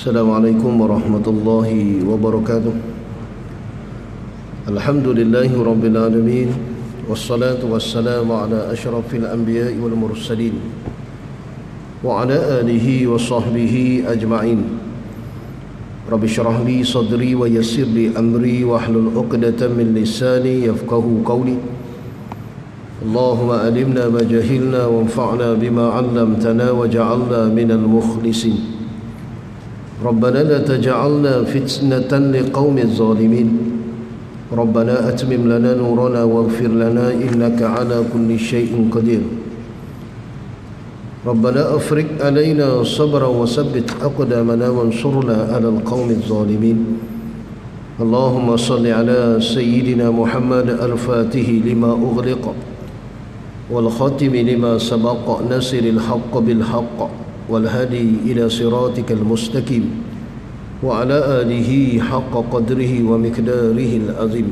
Assalamualaikum warahmatullahi wabarakatuh. Alhamdulillahi rabbil alamin. Wassalatu wassalamu ala asyrafil anbiya'i wal mursalin wa ala alihi wa sahbihi ajma'in. Rabbi syrah li sadri wa yassir li amri wa hlul 'uqdatam min lisani yafqahu qawli. Allahumma alimna ma jahilna wanfa'na bima 'allamtana waj'alna minal mukhlisin. ربنا لا تجعلنا فتنة لقوم الظالمين ربنا أتمم لنا نورنا واغفر لنا إنك على كل شيء قدير ربنا أفرغ علينا صبرا وثبت أقدامنا وانصرنا على القوم الظالمين اللهم صل على سيدنا محمد الفاتح لما أغلق والخاتم لما سبق ناصر الحق بالحق والهدي إلى صراطك المستقيم وعلى آله حق قدره ومقداره العظيم.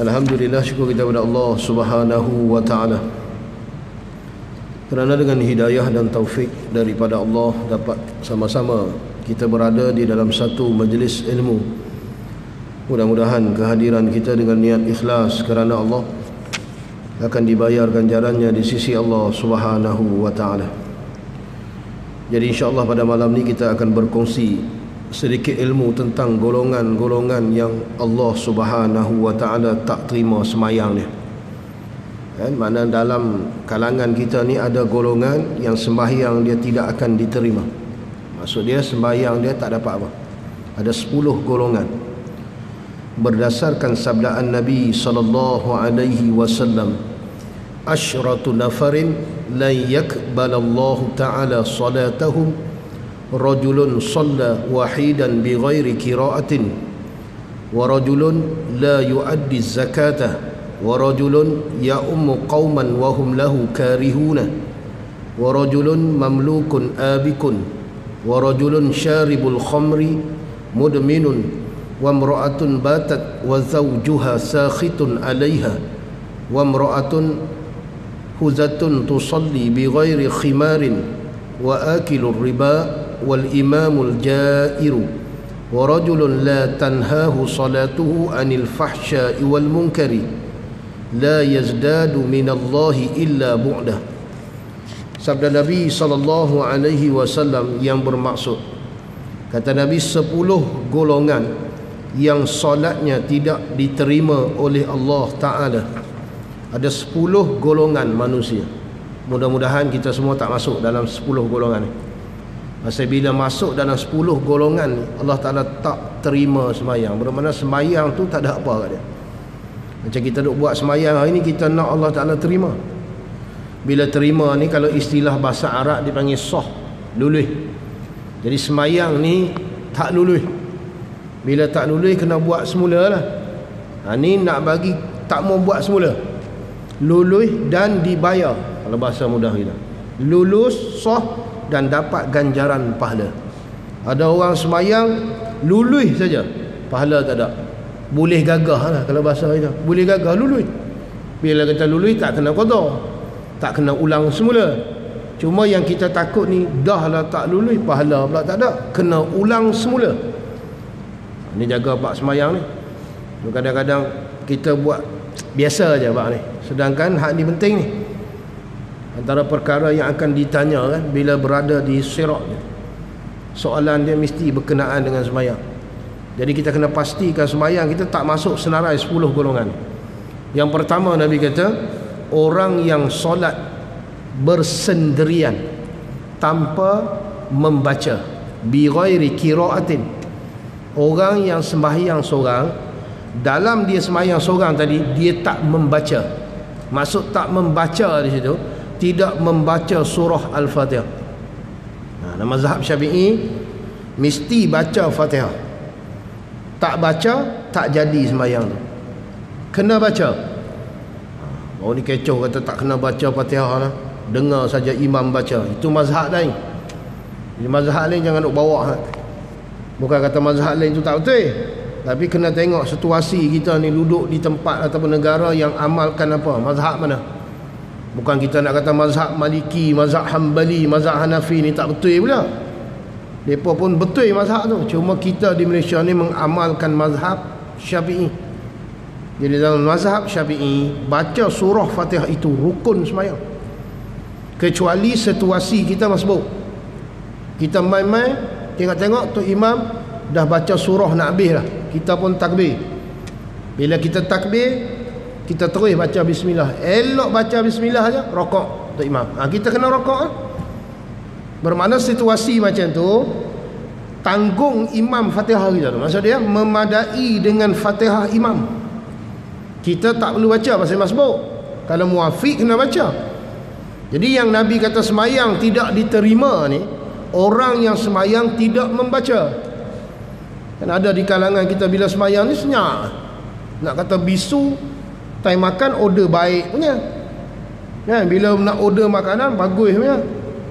Alhamdulillah, syukur kita kepada Allah Subhanahu wa ta'ala kerana dengan hidayah dan taufik daripada Allah dapat sama-sama kita berada di dalam satu majlis ilmu. Mudah-mudahan kehadiran kita dengan niat ikhlas kerana Allah akan dibayar ganjarannya di sisi Allah Subhanahu wa ta'ala. Jadi insya-Allah pada malam ni kita akan berkongsi sedikit ilmu tentang golongan-golongan yang Allah Subhanahu wa ta'ala tak terima semayang dia. Kan, mana dalam kalangan kita ni ada golongan yang sembahyang dia tidak akan diterima. Maksud dia sembahyang dia tak dapat apa. Ada 10 golongan. Berdasarkan sabdaan Nabi sallallahu alaihi wasallam, asyratu nafarin la yakbalallahu ta'ala salatahum rajulun shalla wahidan bighairi qira'atin wa rajulun la yuaddi zakatah wa rajulun ya'ummu qauman wa hum lahu karihuna wa rajulun mamlukun abikun wa rajulun syaribul khamri mudminun wa imra'atun batat wa zawjuha sakhitun 'alayha wa imra'atun huzatun tusalli bighairi khimarin wa akilur riba wal imamul jairu wa rajulun la tanhahu salatuhu anil fahsya'i wal munkari la yazdadu minallahi illa bu'dah. Sabda Nabi sallallahu alaihi wasallam yang bermaksud, kata Nabi, 10 golongan yang solatnya tidak diterima oleh Allah Ta'ala. Ada 10 golongan manusia. Mudah-mudahan kita semua tak masuk dalam 10 golongan ni. Pasal bila masuk dalam 10 golongan ni, Allah Ta'ala tak terima semayang. Bermakna semayang tu tak ada apa kat dia. Macam kita duk buat semayang hari ni, kita nak Allah Ta'ala terima. Bila terima ni, kalau istilah bahasa Arab dipanggil sah, luluh. Jadi semayang ni tak luluh. Bila tak luluh kena buat semula lah. Ni nak bagi tak mau buat semula, luluh dan dibayar. Kalau bahasa mudah kita, lulus, sah dan dapat ganjaran pahala. Ada orang semayang luluh saja, pahala tak ada. Boleh gagah lah kalau bahasa kita, boleh gagah luluh. Bila kita luluh tak kena qada, tak kena ulang semula. Cuma yang kita takut ni, dah lah tak luluh, pahala pula tak ada, kena ulang semula. Ni jaga bab semayang ni. Kadang-kadang kita buat biasa aja bab ni, sedangkan hak ni penting ni. Antara perkara yang akan ditanya kan bila berada di sirat ni, soalan dia mesti berkenaan dengan semayang. Jadi kita kena pastikan semayang kita tak masuk senarai 10 golongan. Yang pertama, Nabi kata, orang yang solat bersendirian tanpa membaca, bi ghairi qira'atin. Orang yang sembahyang seorang, dalam dia sembahyang seorang tadi, dia tak membaca. Maksud tak membaca di situ, tidak membaca surah Al-Fatihah. Dalam mazhab Syafi'i mesti baca Fatihah. Tak baca tak jadi sembahyang tu, kena baca. Oh ni kecoh kata tak kena baca Fatihah lah, dengar saja imam baca. Itu mazhab lain. Jadi mazhab lain jangan nak bawa. Bukan kata mazhab lain tu tak betul, tapi kena tengok situasi kita ni duduk di tempat ataupun negara yang amalkan apa, mazhab mana. Bukan kita nak kata mazhab Maliki, mazhab Hambali, mazhab Hanafi ni tak betul pula. Mereka pun betul mazhab tu. Cuma kita di Malaysia ni mengamalkan mazhab Syafi'i. Jadi dalam mazhab Syafi'i, baca surah Fatihah itu rukun sembahyang. Kecuali situasi kita masbuk. Kita main-main, tengok-tengok tu imam dah baca surah nak habis dah. Kita pun takbir. Bila kita takbir, kita terus baca bismillah. Elok baca bismillah aja, rokok tu imam. Kita kena rokok. Bermakna situasi macam tu, tanggung imam Fatihah kita tu. Maksud dia memadai dengan Fatihah imam. Kita tak perlu baca pasal masbuk. Kalau muafiq kena baca. Jadi yang Nabi kata semayang tidak diterima ni, orang yang semayang tidak membaca. Kan ada di kalangan kita bila semayang ni senyap. Nak kata bisu, time makan order baik punya. Kan bila nak order makanan bagus punya.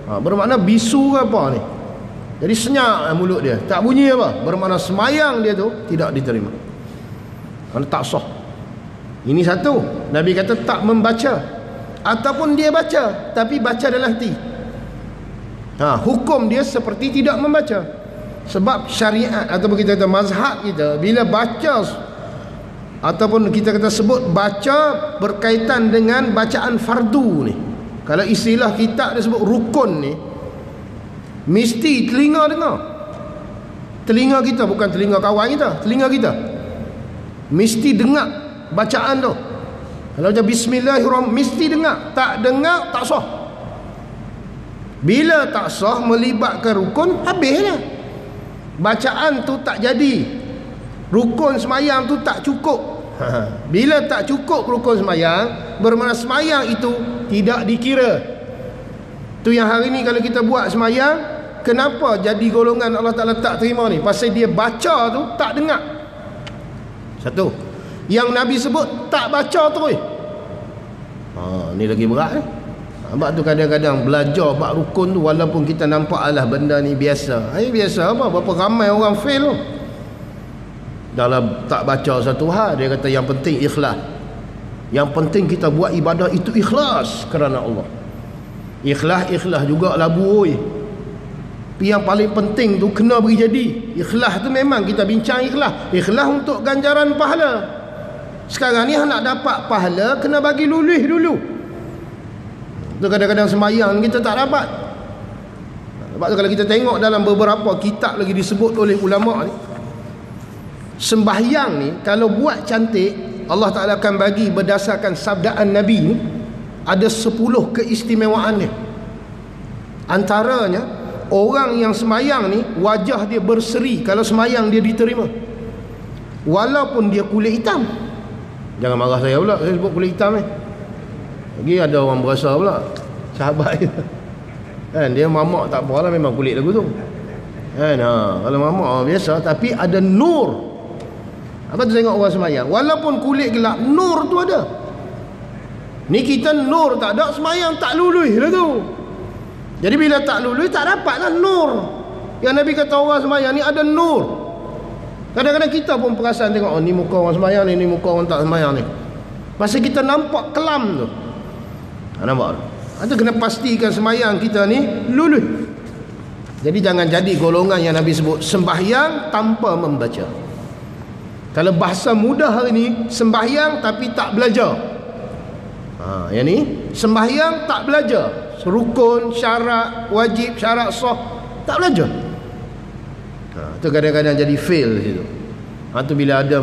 Bermakna bisu ke apa ni? Jadi senyap mulut dia, tak bunyi apa. Bermakna semayang dia tu tidak diterima. Kerana tak sah. Ini satu. Nabi kata tak membaca. Ataupun dia baca, tapi baca dalam hati. Hukum dia seperti tidak membaca. Sebab syariat ataupun kita kata mazhab kita, bila baca ataupun kita kata sebut baca berkaitan dengan bacaan fardu ni, kalau istilah kita dia sebut rukun ni, mesti telinga dengar. Telinga kita, bukan telinga kawan kita, telinga kita mesti dengar bacaan tu. Kalau macam bismillahirrahmanirrahim, mesti dengar. Tak dengar, tak sah. Bila tak sah melibatkan rukun, habislah. Bacaan tu tak jadi. Rukun semayang tu tak cukup. Bila tak cukup rukun semayang, bermakna semayang itu tidak dikira. Tu yang hari ni kalau kita buat semayang, kenapa jadi golongan Allah Ta'ala tak terima ni? Pasal dia baca tu tak dengar. Satu. Yang Nabi sebut tak baca terus. Ni lagi berat ni. Sebab tu kadang-kadang belajar bab rukun tu, walaupun kita nampak alah benda ni biasa. Biasa apa? Berapa ramai orang fail tu. Dalam tak baca satu hal, dia kata yang penting ikhlas. Yang penting kita buat ibadah itu ikhlas kerana Allah. Ikhlas juga labu oi. Tapi yang paling penting tu kena beri jadi. Ikhlas tu memang kita bincang ikhlas. Ikhlas untuk ganjaran pahala. Sekarang ni nak dapat pahala kena bagi lulus dulu. Tu kadang-kadang sembahyang kita tak dapat. Sebab tu kalau kita tengok dalam beberapa kitab lagi disebut oleh ulama ni, sembahyang ni kalau buat cantik, Allah Ta'ala akan bagi berdasarkan sabdaan Nabi ni ada 10 keistimewaan dia. Antaranya, orang yang sembahyang ni wajah dia berseri kalau sembahyang dia diterima, walaupun dia kulit hitam. Jangan marah saya pula, saya sebut kulit hitam ni. Lagi ada orang berasa pula sahabat dia kan, dia mamak tak apalah, memang kulit lagu tu kan. Kalau mamak biasa, tapi ada nur. Apa tu tengok orang sembahyang, walaupun kulit gelap, nur tu ada. Ni kita nur tak ada, sembahyang tak lulus lah tu. Jadi bila tak lulus, tak dapatlah nur. Yang Nabi kata orang sembahyang ni ada nur. Kadang-kadang kita pun perasan tengok, ni muka orang sembahyang ni muka orang tak sembahyang ni. Pasal kita nampak kelam tu. Nampak tu? Itu kena pastikan sembahyang kita ni lulus. Jadi jangan jadi golongan yang Nabi sebut sembahyang tanpa membaca. Kalau bahasa mudah hari ni, sembahyang tapi tak belajar. Yang ni sembahyang tak belajar. Rukun, syarat, wajib, syarat sah, tak belajar. Itu kadang-kadang jadi fail situ. Tu bila ada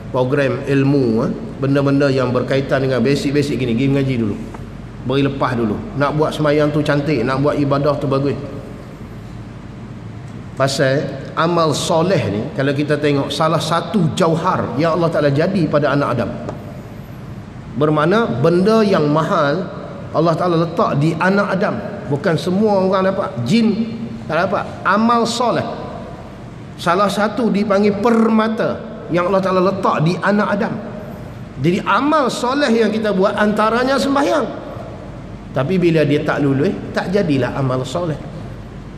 program ilmu, benda-benda yang berkaitan dengan basic-basic gini, pergi mengaji dulu, beri lepas dulu. Nak buat sembahyang tu cantik, nak buat ibadah tu bagus. Pasal amal soleh ni, kalau kita tengok, salah satu jauhar yang Allah Ta'ala jadi pada anak Adam. Bermakna benda yang mahal Allah Ta'ala letak di anak Adam. Bukan semua orang dapat. Jin tak dapat. Amal soleh, salah satu dipanggil permata yang Allah Ta'ala letak di anak Adam. Jadi amal soleh yang kita buat antaranya sembahyang. Tapi bila dia tak lulus, tak jadilah amal soleh.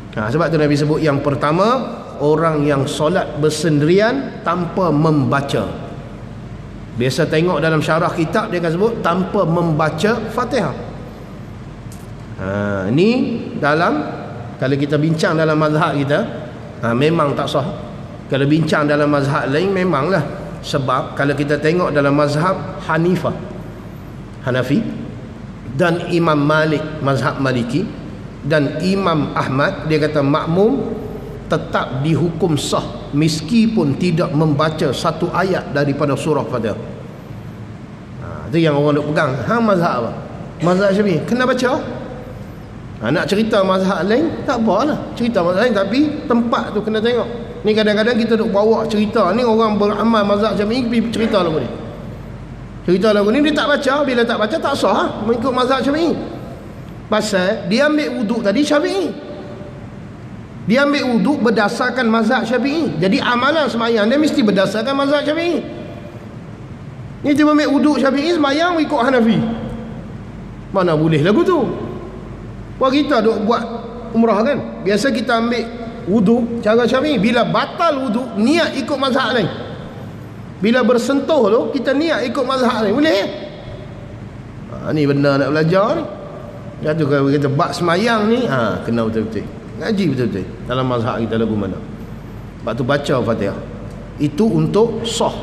Sebab tu Nabi sebut yang pertama, orang yang solat bersendirian tanpa membaca. Biasa tengok dalam syarah kitab dia akan sebut tanpa membaca Fatihah. Ni dalam Kalau kita bincang dalam mazhab kita, memang tak sah. Kalau bincang dalam mazhab lain, memanglah. Sebab kalau kita tengok dalam mazhab Hanafi dan Imam Malik, mazhab Maliki, dan Imam Ahmad, dia kata makmum tetap dihukum sah meskipun tidak membaca satu ayat daripada surah Fatihah. Itu yang orang nak pegang. Mazhab apa? Mazhab Syafi'i kena baca. Nak cerita mazhab lain tak apalah, cerita mazhab lain, tapi tempat tu kena tengok. Ni kadang-kadang kita duk bawa cerita ni, orang beramal mazhab Syafi'i pergi cerita lagu ni. Cerita lagu ni dia tak baca, bila tak baca tak sah mengikut mazhab Syafi'i. Pasal dia ambil wuduk tadi Syafi'i. Dia ambil wuduk berdasarkan mazhab Syafi'i. Jadi amalan sembahyang dia mesti berdasarkan mazhab Syafi'i. Ni dia ambil wuduk Syafi'i, sembahyang ikut Hanafi. Mana boleh lagu tu? Wah, kita duk buat umrah kan, biasa kita ambil wuduk cara Syafi'i. Bila batal wuduk, niat ikut mazhab lain. Bila bersentuh tu, kita niat ikut mazhab lain. Boleh? Ni benda nak belajar ni. Jatuh kalau kita bab semayang ni, kena betul-betul ngaji betul-betul dalam mazhab kita lagu mana. Sebab tu baca Fatihah itu untuk sah.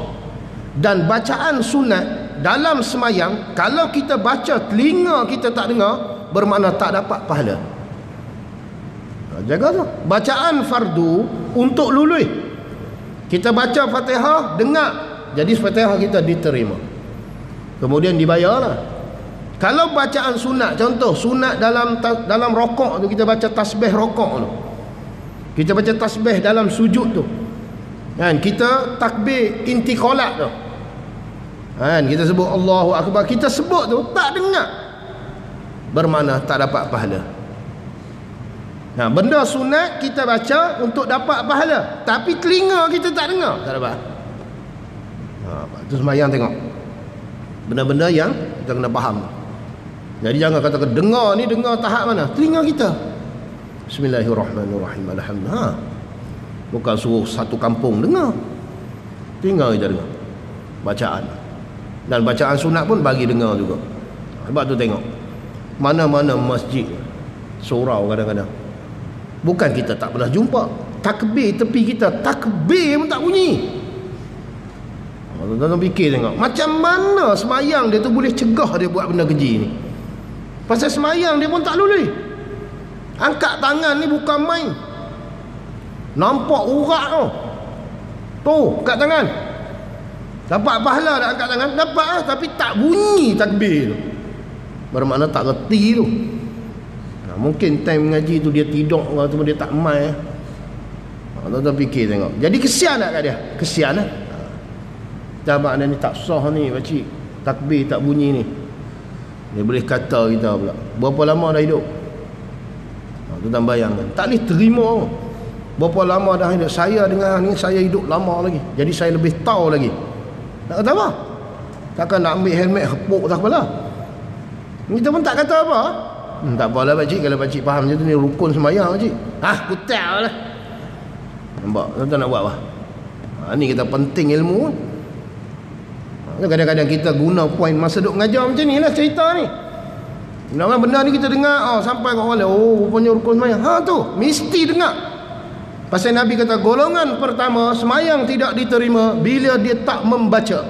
Dan bacaan sunat dalam semayang, kalau kita baca telinga kita tak dengar, bermakna tak dapat pahala. Jaga tu. Bacaan fardu untuk luluh. Kita baca Fatihah, dengar, jadi Fatihah kita diterima, kemudian dibayarlah. Kalau bacaan sunat, contoh sunat dalam rokok tu, kita baca tasbih rokok tu, kita baca tasbih dalam sujud tu kan, kita takbir intiqalat tu kan, kita sebut Allahu Akbar, kita sebut tu tak dengar, bermakna tak dapat pahala. Nah, benda sunat kita baca untuk dapat pahala, tapi telinga kita tak dengar, tak dapat. Itu sembahyang tengok benda-benda yang kita kena faham. Jadi jangan katakan dengar ni, dengar tahap mana? Telinga kita. Bismillahirrahmanirrahim. Alhamdulillah. Bukan suruh satu kampung dengar. Telinga kita dengar bacaan. Dan bacaan sunat pun bagi dengar juga. Sebab tu tengok mana-mana masjid surau kadang-kadang, bukan kita tak pernah jumpa, takbir tepi kita, takbir pun tak bunyi. Tuan-tuan fikir tengok macam mana semayang dia tu boleh cegah dia buat benda keji ni. Pasal semayang dia pun tak lulus. Angkat tangan ni bukan main. Nampak urat tu. Tu, angkat tangan. Dapat pahala tak angkat tangan? Dapat lah, tapi tak bunyi takbir tu. Bermakna tak reti tu. Mungkin time mengaji tu dia tidur atau dia tak mai. Tuan-tuan fikir tengok. Jadi kesian tak kat dia? Kesian lah. Jamak ni tak sah ni pakcik, takbir tak bunyi ni. Dia boleh kata kita pula, berapa lama dah hidup? Tuan bayangkan, tak boleh terima. Berapa lama dah hidup? Saya dengan ni, saya hidup lama lagi, jadi saya lebih tahu lagi. Nak kata apa? Takkan nak ambil helmet hepuk tak kepala. Kita pun tak kata apa. Tak apalah pakcik, kalau pakcik faham macam tu, ni rukun sembahyang pakcik. Kutal lah. Nampak? Tuan nak buat apa? Ni kita penting ilmu. Kadang-kadang kita guna poin masa duk mengajar macam ni lah cerita ni. Bila benda ni kita dengar, sampai kat orang lain, rupanya rukun semayang. Tu mesti dengar. Pasal Nabi kata golongan pertama semayang tidak diterima bila dia tak membaca.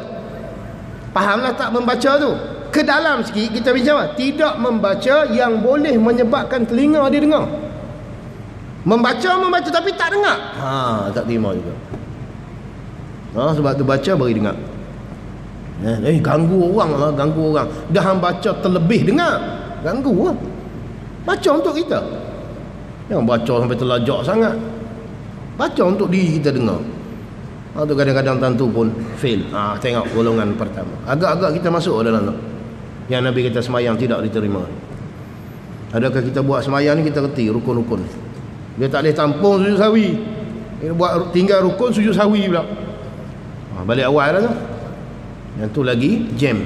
Fahamlah tak membaca tu. Ke dalam sikit kita bincang, tidak membaca yang boleh menyebabkan telinga dia dengar. Membaca tapi tak dengar. Tak terima juga. Sebab tu baca beri dengar. Ganggu orang lah, ganggu orang. Dah hang baca terlebih dengar, ganggu lah. Baca untuk kita, jangan baca sampai terlajak sangat. Baca untuk diri kita dengar. Tu kadang-kadang tentu pun fail. Tengok golongan pertama, agak-agak kita masuk dalam tu yang Nabi kata semayang tidak diterima. Adakah kita buat semayang ni kita reti rukun-rukun? Dia tak boleh tampung sujud sawi, dia buat tinggal rukun sujud sawi pula. Balik awal lah tu. Yang tu lagi jam.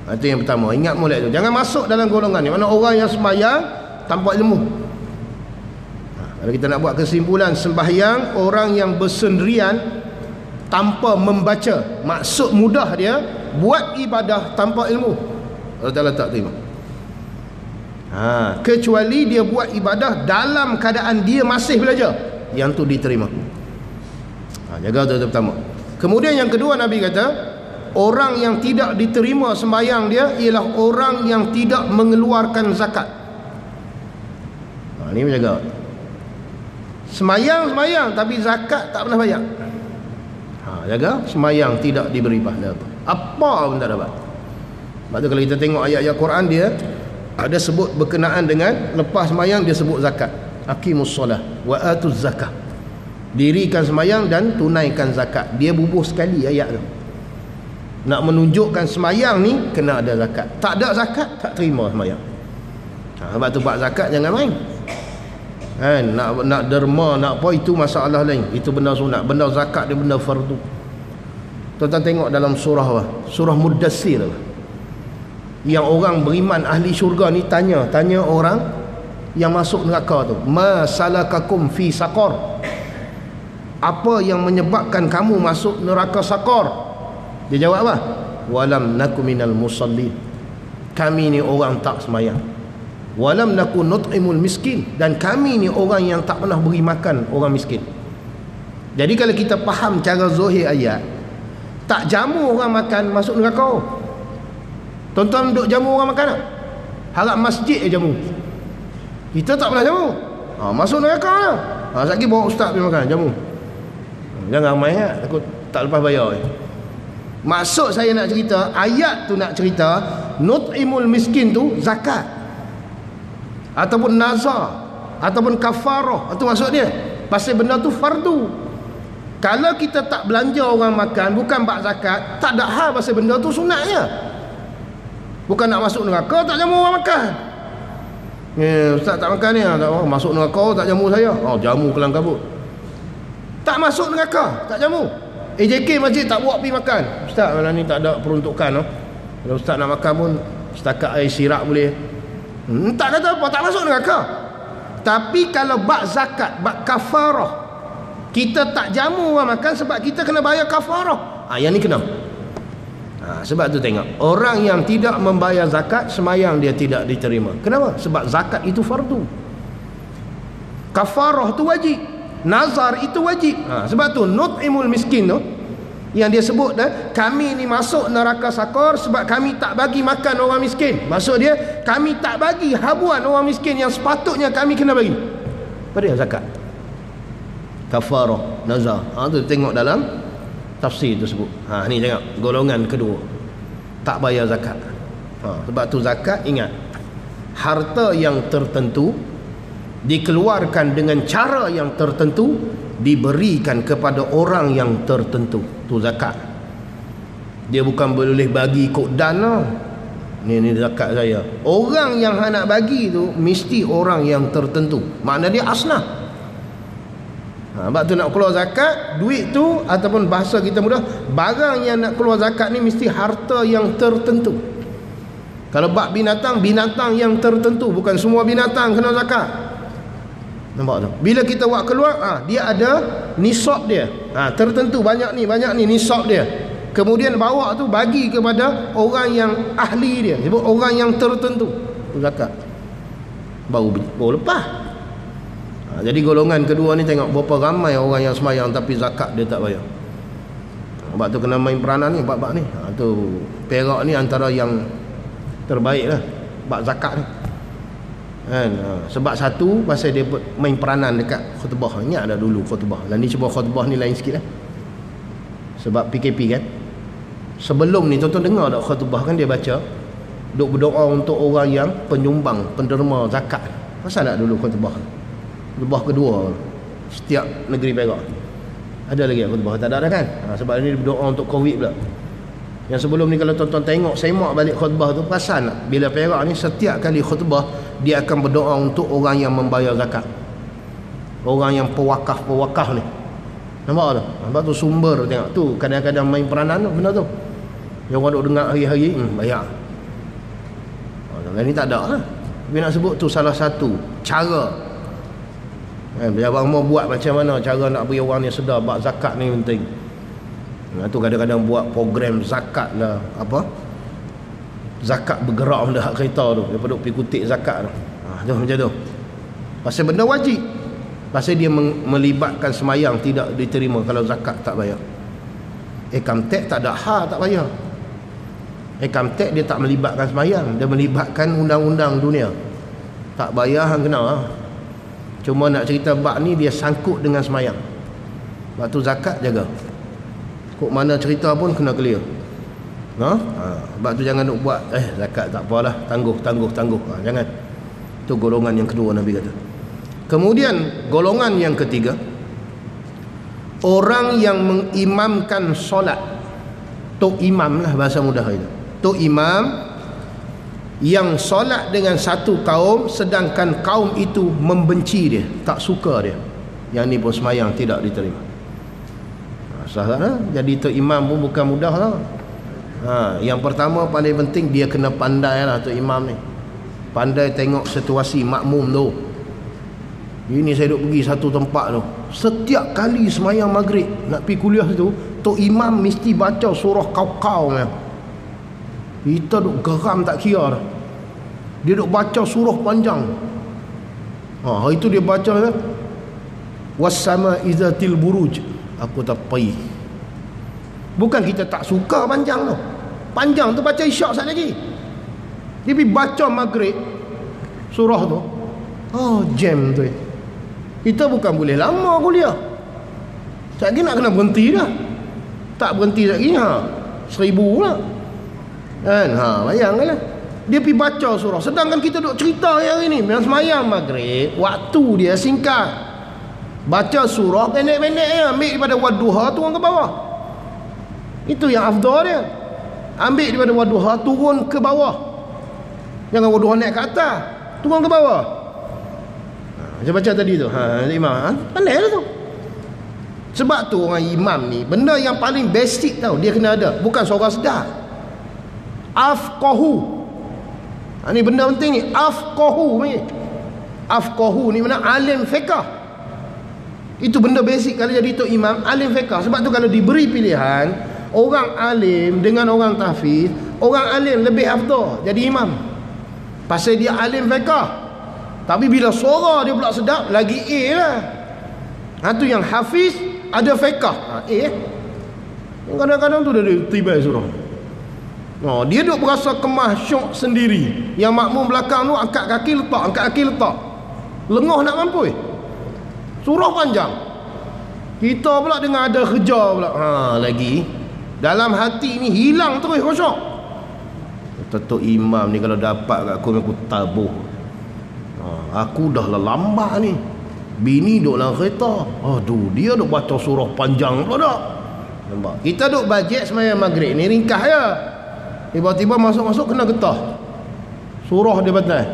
Itu yang pertama. Ingat molek tu, jangan masuk dalam golongan ni mana orang yang sembahyang tanpa ilmu. Kalau kita nak buat kesimpulan, sembahyang orang yang bersendirian tanpa membaca, maksud mudah dia buat ibadah tanpa ilmu, Allah Ta'ala tak terima. Kecuali dia buat ibadah dalam keadaan dia masih belajar, yang tu diterima. Jaga tu pertama. Kemudian yang kedua, Nabi kata orang yang tidak diterima sembahyang dia ialah orang yang tidak mengeluarkan zakat. Ini menjaga. Sembahyang tapi zakat tak pernah bayar. Jaga sembahyang tidak diberi pahala apa pun tak dapat. Sebab tu kalau kita tengok ayat-ayat Quran, dia ada sebut berkenaan dengan lepas sembahyang, dia sebut zakat. Aqimus solah wa atuz zakah. Dirikan sembahyang dan tunaikan zakat. Dia bubuh sekali ayat tu. Nak menunjukkan sembahyang ni kena ada zakat. Tak ada zakat, tak terima sembahyang. Sebab tu bab zakat jangan main. Nak derma, nak apa, itu masalah lain. Itu benda sunat. Benda zakat dia benda fardu. Tuan-tuan tengok dalam surah apa? Surah Muddassir. Yang orang beriman ahli syurga ni tanya orang yang masuk neraka tu, ma salakakum fi saqar? Apa yang menyebabkan kamu masuk neraka saqar? Dia jawab apa? Walam nakum minal musallin. Kami ni orang tak sembahyang. Walam naku nut'imul miskin. Dan kami ni orang yang tak pernah beri makan orang miskin. Jadi kalau kita faham cara zahir ayat, tak jamu orang makan masuk neraka. Tuan-tuan duduk jamu orang makan tak? Harap masjid jamu. Kita tak pernah jamu. Masuk neraka lah. Sekali bawa ustaz pergi makan jamu. Jangan main lah, takut tak lepas bayar. Maksud saya nak cerita, ayat tu nak cerita nut'imul miskin tu zakat ataupun nazar ataupun kafarah. Itu maksud dia. Pasal benda tu fardu. Kalau kita tak belanja orang makan, bukan bak zakat, tak ada hal pasal benda tu sunatnya. Bukan nak masuk neraka tak jamu orang makan. Ustaz tak makan ni, masuk neraka tak jamu saya. Jamu kelang kabut. Tak masuk neraka tak jamu. AJK masjid tak buat pergi makan. Ustaz malam ni tak ada peruntukan. Kalau ustaz nak makan pun setakat air sirap boleh. Tak kata apa, tak masuk neraka. Tapi kalau bak zakat, bak kafarah, kita tak jamu orang makan sebab kita kena bayar kafarah. Yang ni kena. Sebab tu tengok, orang yang tidak membayar zakat, sembahyang dia tidak diterima. Kenapa? Sebab zakat itu fardu, kafarah tu wajib, nazar itu wajib. Sebab tu nut'imul miskin tu yang dia sebut kami ni masuk neraka sakor sebab kami tak bagi makan orang miskin. Maksud dia kami tak bagi habuan orang miskin yang sepatutnya kami kena bagi. Pada zakat, kafarah, nazar. Tu tengok dalam tafsir tersebut. Ni tengok golongan kedua, tak bayar zakat. Sebab tu zakat, ingat, harta yang tertentu dikeluarkan dengan cara yang tertentu, diberikan kepada orang yang tertentu. Tu zakat. Dia bukan boleh bagi ikut dana. Ni zakat saya. Orang yang nak bagi tu mesti orang yang tertentu. Makna dia asnaf. Sebab tu nak keluar zakat, duit tu ataupun bahasa kita mudah, barang yang nak keluar zakat ni mesti harta yang tertentu. Kalau bab binatang yang tertentu, bukan semua binatang kena zakat. Nampak tak? Bila kita buat keluar, dia ada nisab dia. Tertentu, banyak ni nisab dia. Kemudian bawa tu bagi kepada orang yang ahli dia. Sebut orang yang tertentu. Tu zakat. Baru lepas. Jadi golongan kedua ni tengok berapa ramai orang yang sembahyang tapi zakat dia tak bayar. Sebab tu kena main peranan ni, bab-bab ni. Tu Perak ni antara yang terbaik lah bab zakat ni. Sebab satu, pasal dia main peranan dekat khutbah. Ingat ada dulu khutbah. Dan ni cuba khutbah ni lain sikit lah. Sebab PKP kan. Sebelum ni tuan-tuan dengar tak khutbah kan, dia baca duk berdoa untuk orang yang penyumbang, penderma zakat. Masa nak dulu khutbah? Khutbah kedua setiap negeri Perak. Ada lagi khutbah? Tak ada kan? Sebab ni berdoa untuk Covid pula. Yang sebelum ni kalau tuan-tuan tengok, semak balik khutbah tu, perasan tak? Bila Perak ni setiap kali khutbah dia akan berdoa untuk orang yang membayar zakat, orang yang pewakaf ni. Nampak tu? Nampak tu sumber. Tengok tu, kadang-kadang main peranan tu, benda tu. Yang orang duk dengar hari-hari, bayar. Ni tak ada lah. Tapi nak sebut tu salah satu cara. Bila abang mau buat macam mana cara nak beri orang ni sedar bab zakat ni penting. Tu kadang-kadang buat program zakat lah, apa, zakat bergerak dah hak kereta tu, daripada pergi kutip zakat tu. Tu macam tu. Pasal benda wajib. Pasal dia melibatkan semayang tidak diterima kalau zakat tak bayar. Income tax tak ada hal tak bayar. Income tax dia tak melibatkan semayang, dia melibatkan undang-undang dunia. Tak bayar hang kena. Cuma nak cerita bab ni dia sangkut dengan semayang. Sebab tu zakat jaga. Kok mana cerita pun kena clear. Sebab tu jangan nak buat zakat tak apalah, tangguh. Jangan. Itu golongan yang kedua Nabi kata. Kemudian golongan yang ketiga, orang yang mengimamkan solat. Tok imam lah bahasa mudah itu. Tok imam yang solat dengan satu kaum, sedangkan kaum itu membenci dia, tak suka dia. Yang ni pun semayang tidak diterima. Sah. Jadi tok imam pun bukan mudah lah. Yang pertama paling penting dia kena pandai lah tok imam ni. Pandai tengok situasi makmum tu. Ini saya duk pergi satu tempat tu, setiap kali semayang maghrib nak pergi kuliah tu, tok imam mesti baca surah kau-kau ni. Kita duk geram tak kira dah. Dia duk baca surah panjang. Hari tu dia baca kan, was-sama izatil buruj. Aku tak pergi. Bukan kita tak suka panjang tu. Panjang tu baca isyak sekali lagi. Dia pergi baca maghrib surah tu. Jam tu. Kita bukan boleh lama kuliah. Tak lagi nak kena berhenti dah. Tak berhenti lagi 1000 lah. Kan? Bayangkanlah. Dia pergi baca surah. Sedangkan kita duk cerita hari ni, yang semayang maghrib, waktu dia singkat. Baca surah pendek-pendek je. Ambil daripada wadduha, turun ke bawah. Itu yang afdal dia. Ambil daripada wadduha, turun ke bawah. Jangan wadduha naik ke atas, turun ke bawah. Macam baca tadi tu. Imam pandai lah tu. Sebab tu orang imam ni, benda yang paling basic tau dia kena ada. Bukan suara sedar. Afqahu. Ni benda penting ni. Afqahu ni. Afqahu ni mana alim fiqh. Itu benda basic kalau jadi tok imam, alim fiqh. Sebab tu kalau diberi pilihan, orang alim dengan orang tahfiz, orang alim lebih afdal jadi imam. Pasal dia alim fiqh. Tapi bila suara dia pula sedap, lagi A lah. Tu yang hafiz ada fiqh. Kadang-kadang tu dia tiba surah. Dia duk berasa kemah syok sendiri. Yang makmum belakang tu angkat kaki letak. Lengah nak mampu. Surah panjang. Kita pula dengar ada kerja pula. Lagi dalam hati ni hilang terus khusyuk. Tok imam ni kalau dapat kat aku tabuh. Aku dah lambat ni. Bini duk dalam kereta. Aduh, dia duk baca surah panjang pula dah. Nampak? Kita duk bajet semayang maghrib ni ringkas je. Tiba-tiba masuk-masuk kena getah. Surah dia batal.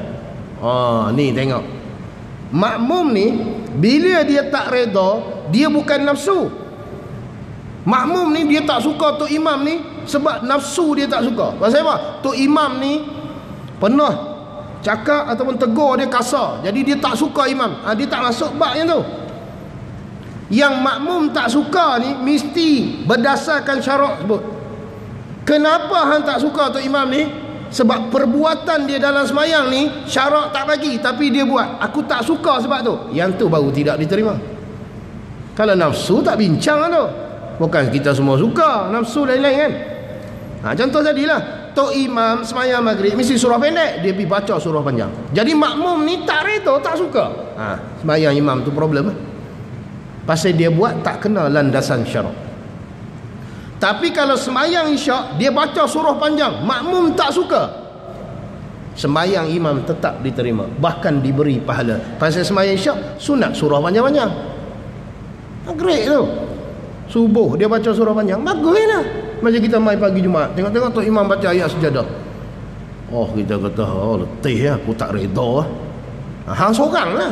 Ni tengok. Makmum ni bila dia tak reda, dia bukan nafsu. Makmum ni dia tak suka tok imam ni sebab nafsu dia tak suka. Pasal apa? Tok imam ni pernah cakap ataupun tegur dia kasar, jadi dia tak suka imam. Dia tak masuk bab yang tu. Yang makmum tak suka ni mesti berdasarkan syarak sebut. Kenapa hang tak suka tok imam ni? Sebab perbuatan dia dalam semayang ni syarak tak bagi, tapi dia buat. Aku tak suka sebab tu. Yang tu baru tidak diterima. Kalau nafsu tak bincang tu. Bukan kita semua suka, nafsu lain-lain kan. Contoh tadilah, tok imam semayang maghrib mesti surah pendek, dia pergi baca surah panjang. Jadi makmum ni tak reda, tak suka. Semayang imam tu problem. Pasal dia buat tak kena landasan syarak. Tapi kalau semayang isyak dia baca surah panjang, makmum tak suka, semayang imam tetap diterima, bahkan diberi pahala. Pasal semayang isyak sunat surah panjang-panjang. Great tu. Subuh dia baca surah panjang, baguslah. Macam kita mai pagi Jumaat, tengok-tengok tok imam baca ayat sejadah. Kita kata, letih aku tak reda. Hang seorang lah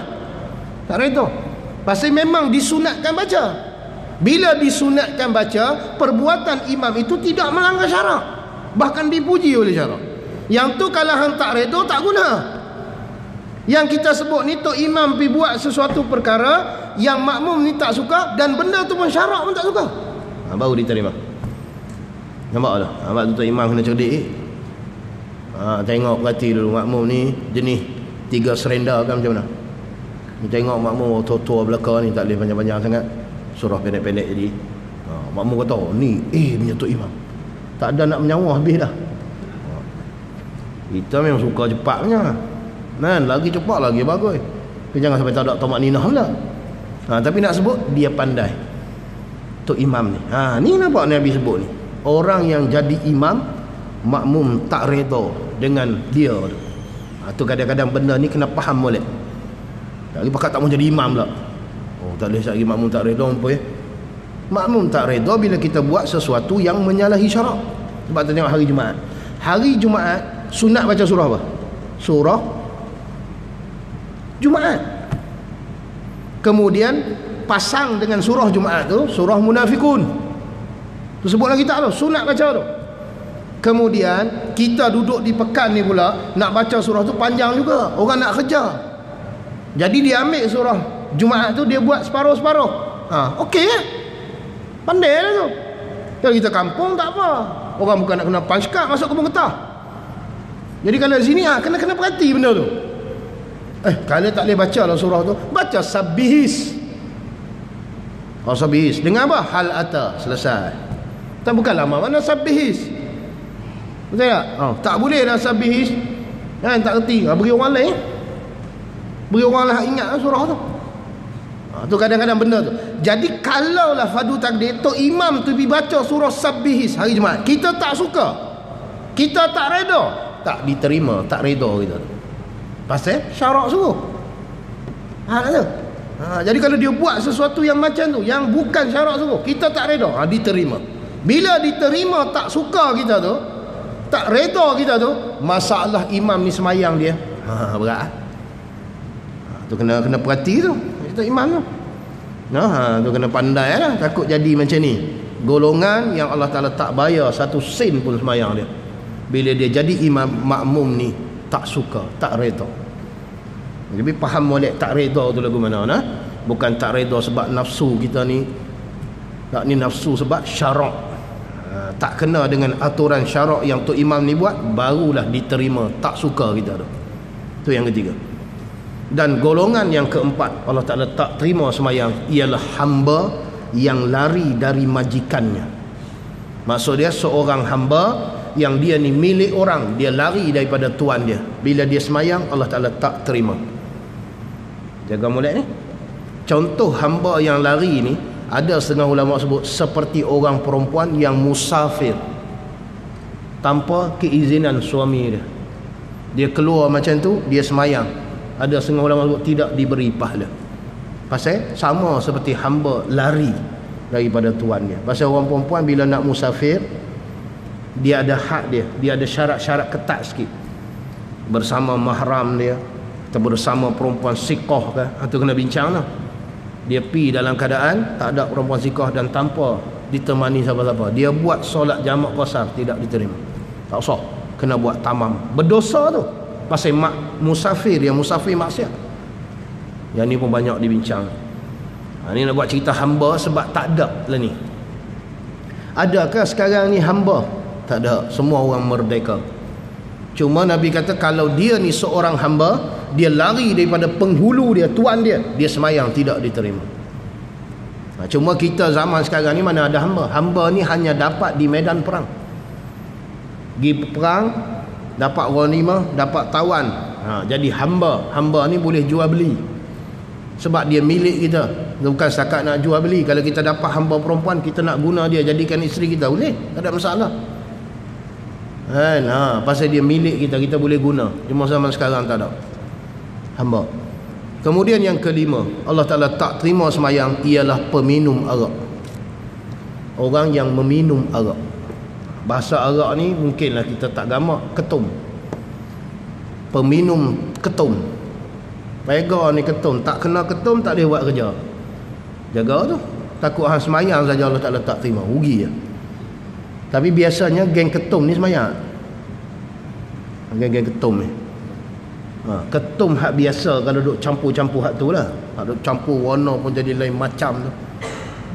tak reda. Pasal memang disunatkan baca. Bila disunatkan baca, perbuatan imam itu tidak melanggar syarak, bahkan dipuji oleh syarak. Yang tu kalau hang tak reda, tak guna. Yang kita sebut ni tok imam pergi buat sesuatu perkara yang makmum ni tak suka, dan benda tu pun syarak pun tak suka, baru diterima. Nampak tak? Nampak tu tok imam kena cerdik. Tengok berarti dulu makmum ni jenis 3 serenda kan macam mana. Tengok makmum tua-tua belakang ni tak boleh panjang-panjang sangat, surah pendek-pendek jadi. Makmum kata ni punya Tok Imam tak ada nak menyawa habis dah. Kita memang suka cepat punya kan, lagi cepat lagi bagus. Tapi jangan sampai tak ada tamak ninah pula. Tapi nak sebut dia pandai Tok Imam ni. Ni nampak Nabi sebut ni, orang yang jadi imam makmum tak redha dengan dia tu. Tu kadang-kadang benda ni kena faham molek. Lagi pakat tak mau jadi imam pula. Tak boleh lagi makmum tak redha apa ya. Makmum tak redha bila kita buat sesuatu yang menyalahi syarak. Sebab tu tengok hari Jumaat. Hari Jumaat sunat baca surah apa? Surah Jumaat. Kemudian pasang dengan surah Jumaat tu surah Munafikun. Tu sebut lagi tak tu, sunat baca tu. Kemudian kita duduk di pekan ni pula nak baca surah tu panjang juga. Orang nak kerja. Jadi dia ambil surah Jumaat tu dia buat separuh-separuh. Okey ya. Pandai lah tu. Kalau kita kampung tak apa. Orang bukan nak kena punch card masuk kebun getah. Jadi kalau di sini kena perhati benda tu. Kalau tak boleh baca lah surah tu, baca Sabbihis. Sabbihis dengan apa? Hal ata, selesai. Tak bukan lama mana Sabbihis. Betul tak? Tak boleh dah Sabbihis kan, tak erti. Beri orang lain. Beri orang lain ingat surah tu. Tu kadang-kadang benda tu. Jadi kalaulah fardu takdir Tok Imam tu pergi baca surah Sabbihis hari Jumaat, kita tak suka, kita tak reda, tak diterima, tak reda kita tu. Pasal syarak suruh. Tu. Jadi kalau dia buat sesuatu yang macam tu, yang bukan syarak suruh, kita tak reda, diterima. Bila diterima tak suka kita tu, tak reda kita tu, masalah imam ni semayang dia berat. Tu kena perhati tu. Kita imam tu. Tu kena pandai lah. Takut jadi macam ni. Golongan yang Allah Ta'ala tak bayar satu sen pun semayang dia. Bila dia jadi imam, makmum ni tak suka, tak reda. Jadi faham molek tak reda tu lagu mana nah? Bukan tak reda sebab nafsu kita ni. Tak, ni nafsu sebab syarak. Tak kena dengan aturan syarak yang Tok Imam ni buat, barulah diterima. Tak suka kita tu. Tu yang ketiga. Dan golongan yang keempat Allah Ta'ala tak terima semayang ialah hamba yang lari dari majikannya. Maksud dia seorang hamba yang dia ni milik orang, dia lari daripada tuan dia. Bila dia semayang Allah Ta'ala tak terima. Jaga molek ni. Contoh hamba yang lari ni, ada setengah ulama sebut seperti orang perempuan yang musafir tanpa keizinan suami dia. Dia keluar macam tu, dia semayang. Ada setengah ulama sebut tidak diberi pahala. Pasal sama seperti hamba lari daripada tuan dia. Pasal orang perempuan bila nak musafir, dia ada hak dia, dia ada syarat-syarat ketat sikit. Bersama mahram dia, atau bersama perempuan siqah ke, itu kena bincang lah. Dia pi dalam keadaan tak ada perempuan siqah dan tanpa ditemani siapa-siapa, dia buat solat jamak qasar, tidak diterima. Tak usah, kena buat tamam. Berdosa tu. Pasal musafir, dia musafir maksiat. Yang ni pun banyak dibincang. Ni nak buat cerita hamba sebab tak ada lah ni. Adakah sekarang ni hamba? Tak ada. Semua orang merdeka. Cuma Nabi kata kalau dia ni seorang hamba, dia lari daripada penghulu dia, tuan dia, dia semayang tidak diterima. Cuma kita zaman sekarang ni mana ada hamba. Hamba ni hanya dapat di medan perang. Pergi perang, dapat ghanimah, dapat tawan. Jadi hamba ni boleh jual beli sebab dia milik kita. Bukan setakat nak jual beli. Kalau kita dapat hamba perempuan, kita nak guna dia jadikan isteri kita, boleh, tak ada masalah kan. Pasal dia milik kita, kita boleh guna. Cuma zaman sekarang tak ada hamba. Kemudian yang kelima Allah Ta'ala tak terima semayang ialah peminum arak. Orang yang meminum arak. Bahasa arak ni mungkinlah kita tak gamak, ketum. Peminum ketum. Pega ni ketum, tak kena ketum tak boleh buat kerja. Jaga tu. Takut hang semayang saja Allah Ta'ala tak terima, rugi je. Tapi biasanya geng ketum ni semayang. Geng-geng ketum ni. Ketum hak biasa kalau duk campur-campur hak tu lah. Hak duk campur warna pun jadi lain macam tu.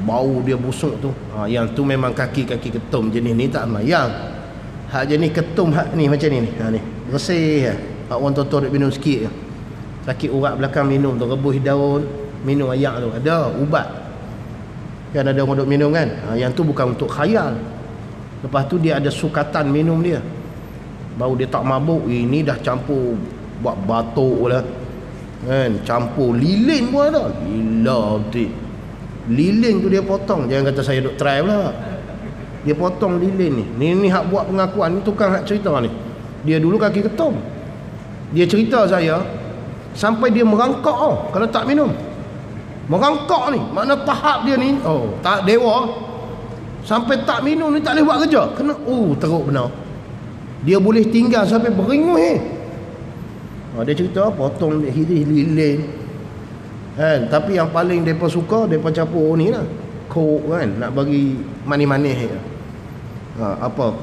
Bau dia busuk tu. Yang tu memang kaki-kaki ketum jenis ni tak semayang. Hak jenis ketum hak ni macam ni. Ha ni. Resih. Hak orang tua-tua nak minum sikit je. Sakit urat belakang minum tu, rebus daun, minum ayak tu. Ada ubat. Kan ada orang duk minum kan. Yang tu bukan untuk khayal. Lepas tu dia ada sukatan minum dia. Baru dia tak mabuk. Ini dah campur buat batuk lah. Kan, campur lilin pun ada. Gila betul. Lilin tu dia potong. Jangan kata saya duk try pula. Dia potong lilin ni. Ni hak buat pengakuan ni, tukang hak cerita ni. Dia dulu kaki ketum. Dia cerita saya sampai dia merangkak kalau tak minum. Merangkak ni, makna tahap dia ni, tak dewa. Sampai tak minum ni tak boleh buat kerja. Kena teruk benar. Dia boleh tinggal sampai beringus dia cerita potong lilin. Kan, tapi yang paling depa suka depa campur ni lah. Kok kan nak bagi manis-manis apa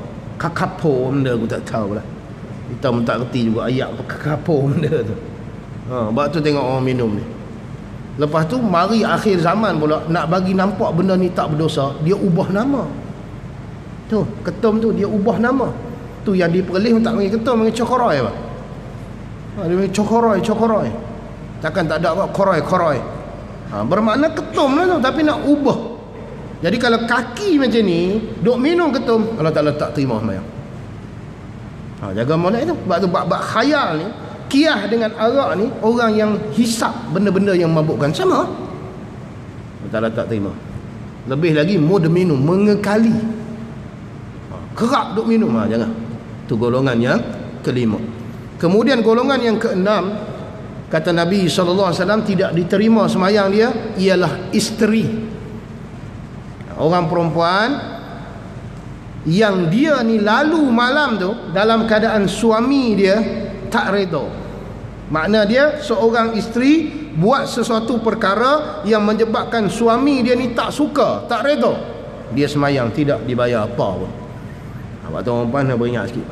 kakapo benda aku tak tahu lah. Kita pun tak reti juga ayat kakapo benda tu. Sebab tu tengok orang minum ni. Lepas tu mari akhir zaman pula nak bagi nampak benda ni tak berdosa, dia ubah nama. Tu ketum tu dia ubah nama. Tu yang diperlih tak panggil ketum, panggil cokoroi apa? Dia panggil cokoroi. Takkan tak ada apa koroi. Bermakna ketum lah tu, tapi nak ubah. Jadi kalau kaki macam ni duk minum ketum, Allah Ta'ala tak terima sembahyang. Jaga molek tu. Sebab tu bab khayal ni, kiyah dengan arak ni, orang yang hisap benda-benda yang mabukkan sama, Allah Ta'ala tak terima. Lebih lagi mode minum mengekali, kerap duk minum, jangan. Tu golongan yang kelima. Kemudian golongan yang keenam, kata Nabi SAW, tidak diterima sembahyang dia ialah isteri. Orang perempuan yang dia ni lalu malam tu dalam keadaan suami dia tak redha. Makna dia seorang isteri buat sesuatu perkara yang menyebabkan suami dia ni tak suka, tak redha, dia sembahyang tidak dibayar apa pun. Waktu orang perempuan nak beringat sikit,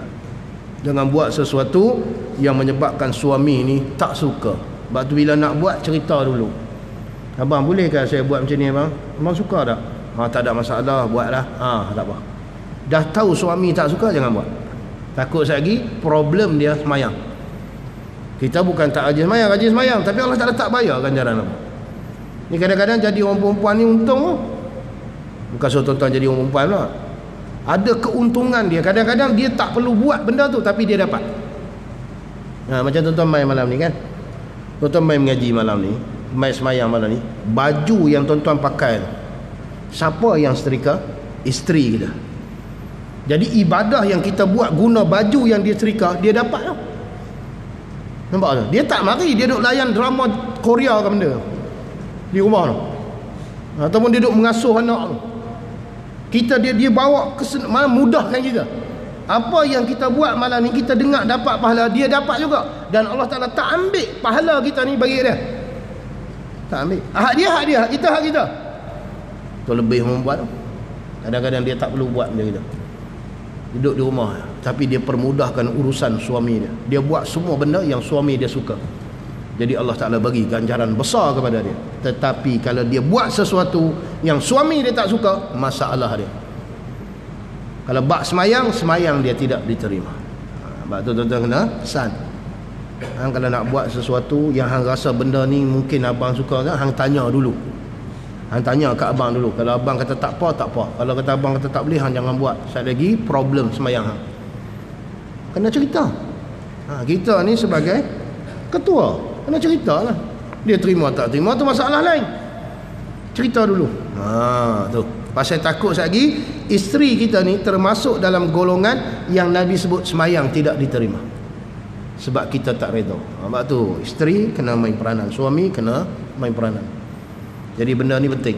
jangan buat sesuatu yang menyebabkan suami ni tak suka. Sebab tu bila nak buat, cerita dulu. Abang, bolehkah saya buat macam ni abang? Abang suka tak? Tak ada masalah, buatlah. Tak apa. Dah tahu suami tak suka, jangan buat. Takut lagi problem dia semayang. Kita bukan tak rajin semayang, tapi Allah tak bayar ganjaran apa. Ni kadang-kadang jadi orang perempuan ni untung tu. Bukan suruh tuan-tuan jadi orang perempuan lah. Ada keuntungan dia. Kadang-kadang dia tak perlu buat benda tu, tapi dia dapat. Macam tuan-tuan main malam ni kan. Tuan-tuan main mengaji malam ni, main semayang malam ni, baju yang tuan-tuan pakai tu, siapa yang setrika? Isteri kita. Jadi ibadah yang kita buat guna baju yang dia setrika, dia dapat tau. Nampak tak? Dia tak mari, dia duk layan drama Korea ke benda di rumah tu, ataupun dia duk mengasuh anak tu. Kita dia bawa malah mudahkan kita. Apa yang kita buat malam ni, kita dengar dapat pahala, dia dapat juga. Dan Allah Ta'ala tak ambil pahala kita ni bagi dia. Tak ambil. Hak dia, kita hak kita. Tu lebih membuat. Kadang-kadang dia tak perlu buat benda kita. Duduk di rumah, tapi dia permudahkan urusan suami dia. Dia buat semua benda yang suami dia suka. Jadi Allah Ta'ala bagi ganjaran besar kepada dia. Tetapi kalau dia buat sesuatu yang suami dia tak suka, masalah dia. Kalau bak semayang dia tidak diterima. Sebab tu tuan-tuan kena pesan. Kalau nak buat sesuatu yang hang rasa benda ni mungkin abang suka, hang tanya dulu. Hang tanya kat abang dulu. Kalau abang kata tak apa, tak apa. Kalau kata abang kata tak boleh, hang jangan buat. Sekali lagi problem semayang hang. Kena cerita. Kita ni sebagai ketua, kena cerita lah. Dia terima tak terima tu masalah lain. Cerita dulu. Tu. Pasal takut lagi isteri kita ni termasuk dalam golongan yang Nabi sebut semayang tidak diterima. Sebab kita tak redha. Sebab tu isteri kena main peranan, suami kena main peranan. Jadi benda ni penting.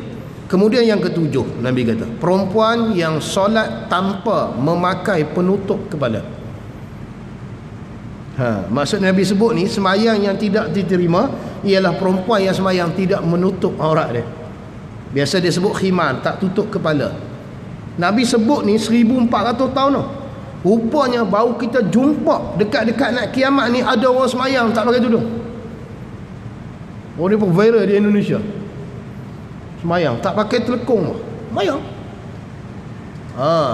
Kemudian yang ketujuh, Nabi kata, perempuan yang solat tanpa memakai penutup kepala. Maksud Nabi sebut ni, semayang yang tidak diterima ialah perempuan yang semayang tidak menutup aurat dia. Biasa dia sebut khimar, tak tutup kepala. Nabi sebut ni 1400 tahun tu. Rupanya baru kita jumpa dekat-dekat nak kiamat ni ada orang semayang tak pakai tudung. Oh, dia pun viral di Indonesia. Semayang tak pakai telekung. Semayang.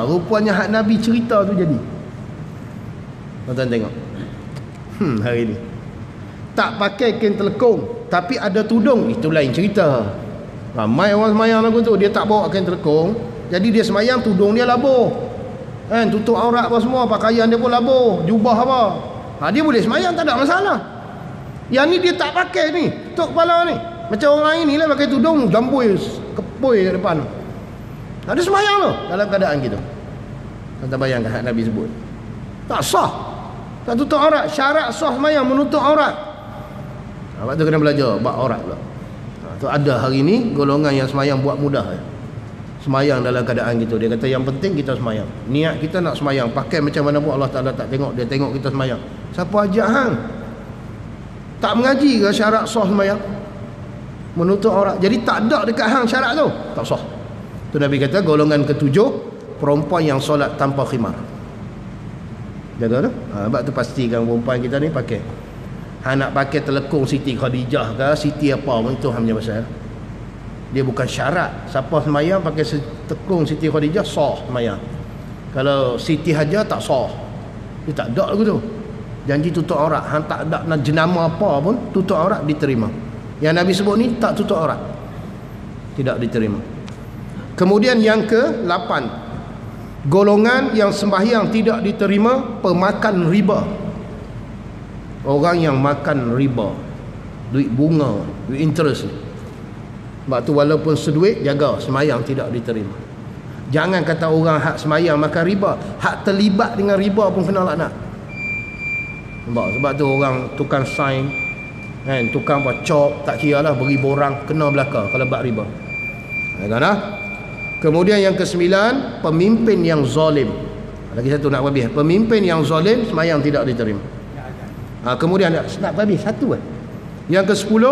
Rupanya hak Nabi cerita tu jadi. Tuan-tuan tengok. Hari ni tak pakai kain telekung tapi ada tudung, itu lain cerita. Ramai orang semayang lagu tu dia tak bawa kain telekung, jadi dia semayang tudung dia labuh kan, tutup aurat apa semua, pakaian dia pun labuh, jubah apa. Dia boleh semayang, tak ada masalah. Yang ni dia tak pakai ni, tok kepala ni. Macam orang ini lah pakai tudung, jambui, kepoi kat depan. Tak ada semayang tu dalam keadaan gitu. Tuan bayangkan hak Nabi sebut. Tak sah. Tak tutup aurat. Syarat sah semayang menutup aurat. Sebab tu kena belajar bab aurat pula. Tu ada hari ni golongan yang semayang buat mudah. Semayang dalam keadaan gitu. Dia kata yang penting kita semayang. Niat kita nak semayang. Pakai macam mana pun Allah Ta'ala tak tengok. Dia tengok kita semayang. Siapa ajak hang? Tak mengaji ke syarat sah semayang? Menutup aurat. Jadi tak ada dekat hang syarat tu. Tak sah. Tu Nabi kata golongan ketujuh, perempuan yang solat tanpa khimar. Jaga tu. Sebab tu pastikan perempuan kita ni pakai. Hang nak pakai telekung Siti Khadijah ke Siti apa pun, itu hang punya pasal. Dia bukan syarat. Siapa semayang pakai telekung Siti Khadijah sah semayang. Kalau Siti Hajar tak sah. Dia tak ada lagu tu. Janji tutup aurat. Hang tak ada nak jenama apa pun, tutup aurat diterima. Yang Nabi sebut ni tak tutup aurat, tidak diterima. Kemudian yang ke-8, golongan yang sembahyang tidak diterima, pemakan riba. Orang yang makan riba, duit bunga, duit interest ni. Sebab tu walaupun seduit, jaga sembahyang tidak diterima. Jangan kata orang hak sembahyang makan riba, hak terlibat dengan riba pun kena laknat. Sebab tu orang tukang sign kan, tukang buat cop, tak kira lah, beri borang, kena belaka kalau bab riba. Kan? Kemudian yang ke-9, pemimpin yang zalim. Lagi satu nak habis. Pemimpin yang zalim semayang tidak diterima. Kemudian nak habis satu kan. Yang ke-10,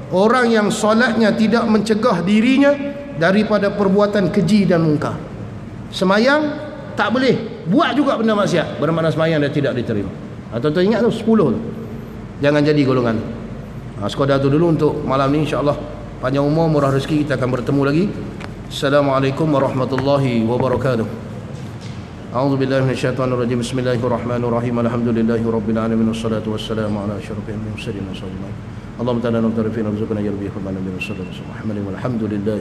orang yang solatnya tidak mencegah dirinya daripada perbuatan keji dan mungkar. Semayang tak boleh, buat juga benda maksiat, bermakna semayang dia tidak diterima. Tuan-tuan ingat tu 10 tu. Jangan jadi golongan. Sekadar tu dulu untuk malam ni, insya-Allah. Panjang umur, murah rezeki, kita akan bertemu lagi. Assalamualaikum warahmatullahi wabarakatuh. A'udzubillahi minasyaitonirrajim. Bismillahirrahmanirrahim. Alhamdulillahirabbil alamin wassalatu wassalamu ala asyrafil mursalin. Allahumma ta'ala nabtari fi narzuqna ya rabbi wa sallallahu alaihi wa sallam. Alhamdulillah.